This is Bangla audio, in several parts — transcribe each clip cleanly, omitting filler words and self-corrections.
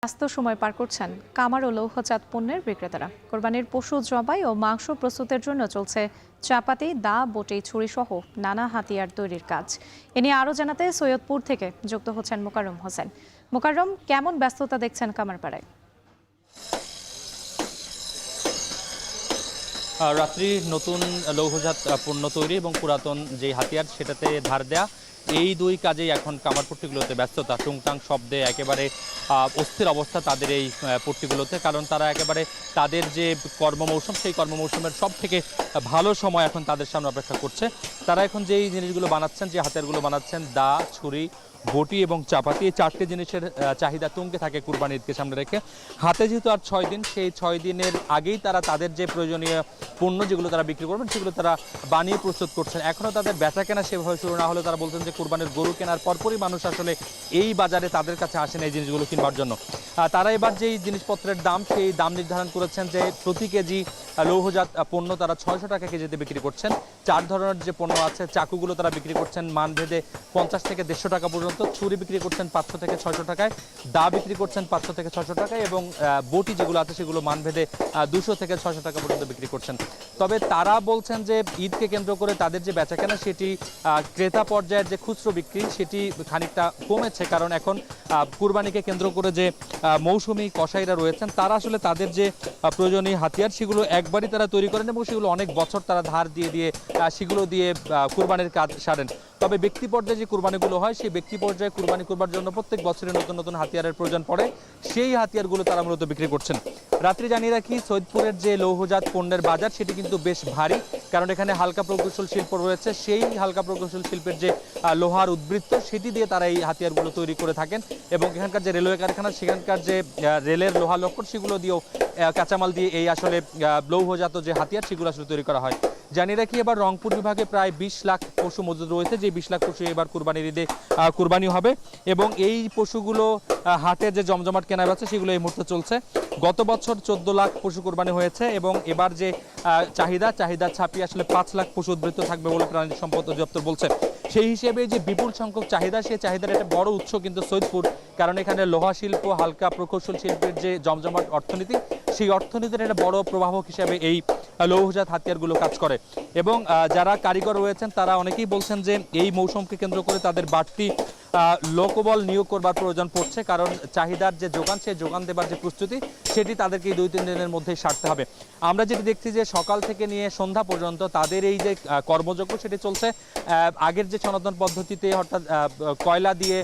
ব্যস্ত সময় পার করছেন কামার ও লৌহজাত পণ্যের বিক্রেতারা। কোরবানির পশু জবাই ও মাংস প্রস্তুতের জন্য চলছে চাপাতি, দা, বটি, ছুরি সহ নানা হাতিয়ার তৈরির কাজ। এ নিয়ে আরও জানাতে সৈয়দপুর থেকে যুক্ত হচ্ছেন মোকাররম হোসেন। মোকাররম, কেমন ব্যস্ততা দেখছেন কামারপাড়ায়? রাত্রি নতুন লৌহজাত পণ্য তৈরি এবং পুরাতন যে হাতিয়ার সেটাতে ধার দেয়া, এই দুই কাজেই এখন কামার পট্টিগুলোতে ব্যস্ততা। টুংটাং শব্দে একেবারে অস্থির অবস্থা তাদের এই পট্টিগুলোতে, কারণ তারা একেবারে তাদের যে কর্মমৌসুম সেই কর্মমৌসুমের সব থেকে ভালো সময় এখন তাদের সামনে অপেক্ষা করছে। তারা এখন যেই জিনিসগুলো বানাচ্ছেন, যে হাতিয়ারগুলো বানাচ্ছেন, দা, ছুরি, বটি এবং চাপাতি, এই চারটে জিনিসের চাহিদা তুঙ্গে থাকে কুরবানি ঈদকে সামনে রেখে। হাতে যেহেতু আর 6 দিন, সেই 6 দিনের আগেই তারা তাদের যে প্রয়োজনীয় পণ্য যেগুলো তারা বিক্রি করবেন সেগুলো তারা বানিয়ে প্রস্তুত করছেন। এখনও তাদের বেচা কেনা সেভাবে শুরু না হলে তারা বলছেন যে কুরবানির গরু কেনার পরপরই মানুষ আসলে এই বাজারে তাদের কাছে আসেন এই জিনিসগুলো কিনবার জন্য। তারা এবার যেই জিনিসপত্রের দাম, সেই দাম নির্ধারণ করেছেন যে প্রতি কেজি লৌহজাত পণ্য তারা 600 টাকা কেজিতে বিক্রি করছেন। 4 ধরনের যে পণ্য আছে, চাকুগুলো তারা বিক্রি করছেন মানভেদে 50 থেকে 150 টাকা পর্যন্ত, ছুরি বিক্রি করছেন 500 থেকে 600 টাকায়, দা বিক্রি করছেন 500 থেকে 600 টাকায় এবং বটি যেগুলো আছে সেগুলো মানভেদে 200 থেকে 600 টাকা পর্যন্ত বিক্রি করছেন। তবে তারা বলছেন যে ঈদকে কেন্দ্র করে তাদের যে বেচাকেনা সেটি ক্রেতা পর্যায়ের যে খুচরো বিক্রি সেটি খানিকটা কমেছে, কারণ এখন কুরবানিকে কেন্দ্র করে যে মৌসুমি কসাইরা রয়েছেন তারা আসলে তাদের যে প্রয়োজনীয় হাতিয়ার সেগুলো একবারই তারা তৈরি করেন এবং সেগুলো অনেক বছর তারা ধার দিয়ে সেগুলো দিয়ে কুরবানির কাজ সারেন। তবে ব্যক্তি পর্যায়ে যে কুরবানিগুলো হয়, সেই ব্যক্তি পর্যায়ে কুরবানি করবার জন্য প্রত্যেক বছরে নতুন নতুন হাতিয়ারের প্রয়োজন পড়ে, সেই হাতিয়ারগুলো তারা মূলত বিক্রি করছেন। রাত্রি জানিয়ে রাখি, সৈয়দপুরের যে লৌহজাত পণ্যের বাজার সেটি কিন্তু বেশ ভারী, কারণ এখানে হালকা প্রকৌশল শিল্প রয়েছে। সেই হালকা প্রকৌশল শিল্পের যে লোহার উদ্বৃত্ত সেটি দিয়ে তারা এই হাতিয়ারগুলো তৈরি করে থাকেন এবং এখানকার যে রেলওয়ে কারখানা, সেখানকার যে রেলের লোহা লক্কর সেগুলো দিয়েও কাঁচামাল দিয়ে এই আসলে লৌহজাত যে হাতিয়ার সেগুলো আসলে তৈরি করা হয়। জানিয়ে রাখি, এবার রংপুর বিভাগে প্রায় 20 লাখ পশু মজুদ রয়েছে, যে 20 লাখ পশু এবার কুরবানির ঈদে কুরবানি হবে এবং এই পশুগুলো হাটে যে জমজমাট কেনা বেচা সেগুলো এই মুহূর্তে চলছে। গত বছর 14 লাখ পশু কুরবানি হয়েছে এবং এবার যে চাহিদা ছাপিয়ে আসলে 5 লাখ পশু উদ্বৃত্ত থাকবে বলে প্রাণী সম্পদ অধিদপ্তর বলছে। সেই হিসেবে যে বিপুল সংখ্যক চাহিদা, সেই চাহিদার একটা বড় উৎস কিন্তু সৈয়দপুর, কারণ এখানে লোহা শিল্প, হালকা প্রকৌশল শিল্পের যে জমজমাট অর্থনীতি, সেই অর্থনীতির একটা বড় প্রবাহক হিসেবে এই লৌহজাত হাতিয়ারগুলো কাজ করে এবং যারা কারিগর রয়েছেন তারা অনেকেই বলছেন যে এই মৌসুমকে কেন্দ্র করে তাদের বাড়তি লোকবল নিয়োগ করবার প্রয়োজন পড়ছে, কারণ চাহিদার যে যোগান, সেই যোগান দেবার যে প্রস্তুতি সেটি তাদেরকে 2-3 দিনের মধ্যেই সারতে হবে। আমরা যেটি দেখছি যে সকাল থেকে নিয়ে সন্ধ্যা পর্যন্ত তাদের এই যে কর্মযজ্ঞ সেটি চলছে আগের যে সনাতন পদ্ধতিতে, অর্থাৎ কয়লা দিয়ে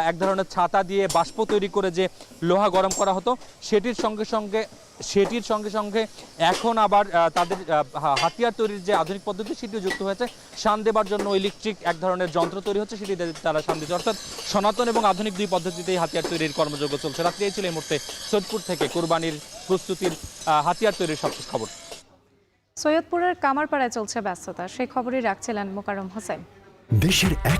এক ধরনের ছাতা দিয়ে বাষ্প তৈরি করে যে লোহা গরম করা হতো, সেটির সঙ্গে সঙ্গে এখন আবার তাদের হাতিয়ার তৈরির যে আধুনিক পদ্ধতি সেটিও যুক্ত হয়েছে। শান দেবার জন্য ইলেকট্রিক এক ধরনের যন্ত্র তৈরি হচ্ছে, সেটি তারা শান দিচ্ছে। অর্থাৎ সনাতন এবং আধুনিক দুই পদ্ধতিতেই হাতিয়ার তৈরির কর্মযজ্ঞ চলছে। রাত্রি এই ছিল এই মুহূর্তে সৈয়দপুর থেকে কুরবানির প্রস্তুতির হাতিয়ার তৈরির সবশেষ খবর। সৈয়দপুরের কামারপাড়ায় চলছে ব্যস্ততা, সেই খবরই রাখছিলেন মোকাররম হোসেন। দেশের এক